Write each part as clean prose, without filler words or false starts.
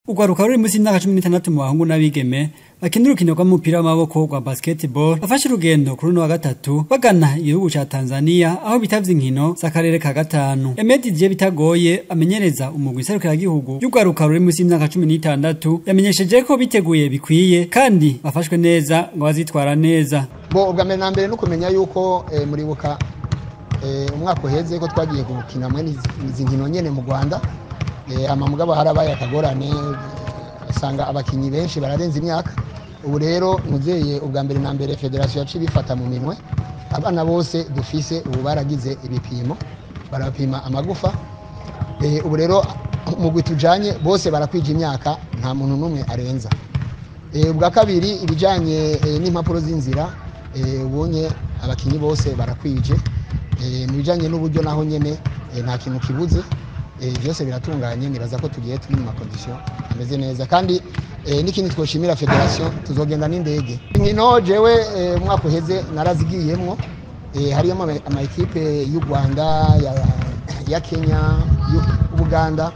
Urwaruka ruri musi y'imyaka 16 mu bahungu n'abigeme bakina urukino rw'umupira w'amaboko rwa basketball bafashe urugendo kuri no wa gatatu bagana igihugu ca Tanzania aho bitavye inkino z'akarere ka gatanu. Emedi Dieu Bitagoye amenyereza umugwi serukira gihugu y'urwaruka ruri musi y'imyaka 16 yamenyesheje ko biteguye bikwiye kandi bafashwe neza ngo bazitwara neza. Bo ubwa mbere na mbere no kumenya yuko muribuka umwaka uheze ko twagiye gukina mwe izi nkino nyene mu Rwanda. Amamugabo harabaye akagorane asanga abakinyi benshi bararenza imyaka. Ubu rero muzeye ubwa mbere na mbere federation yaci bifata mu minwe abana bose dufise ubu baragize ibipimo barapima amagufa. Ubu rero mugwi tujanye bose barakwije imyaka nta muntu numwe arenza. Ubwa kabiri ibijanye n'impapuro z'inzira ubonye abakinyi bose barakwije. Mu bijanye n'uburyo naho nyene nta kintu kibuze. Byose biratunganye nibaza ko tugiye turi mu condition ameze neza kandi n'ikindi twoshimira federation tuzogenda n'indege. Inkino jewe umwaka uheze narazigiyemwo harimo ama equipe y'u Rwanda ya Kenya y'Uganda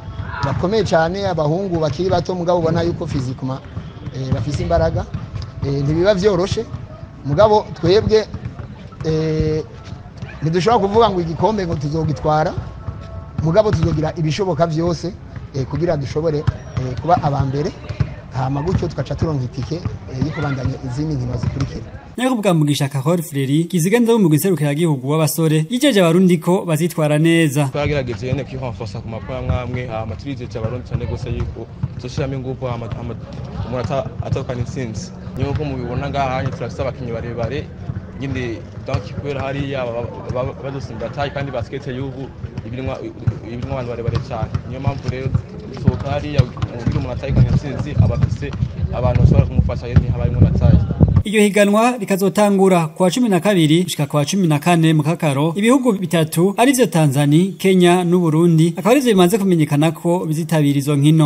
bakomeye cyane abahungu bakiri bato mugabo ubona yuko physiquement bafise imbaraga ntibiba vyoroshe mugabo twebwe ntidushobora kuvuga ngo igikombe ngo tuzogitwara mugabo tuzogira ibishoboka byose kugira dushobore kuba abambere hama gutyo tukaca turonka itike y'ikubandanya izindi nkino zikurikira. Nako bwamugisha Carol Freri kizigenda mu giserukira gihugu w'abasore yijeje abarundi ko bazitwara neza. Twagerageje yene kwihanfosa ku mapwa mwamwe hama turijeje abarundi cyane gose yuko tushiramo ingufu umuntu atokana intsinzi. Niyo ko mubibona ngahanye turafise abakinyi barebare nyine donc kubera hariya badusimba tayi kandi basket y'ubu ibirimo abantu barebare cyane. Niyo mpamvu rero sohoka hariya ugira umuntu atayikanye intsinzi abafise abantu bashobora kumufasha yene habayimo natayi. Iyo higanwa rikazotangura kwa 12 gushika kwa 14 mu Kakaro. Ibihugu bitatu arivyo Tanzania, Kenya n'u Burundi akaba arivyo bimaze kumenyekana ko bizitabira izo nkino.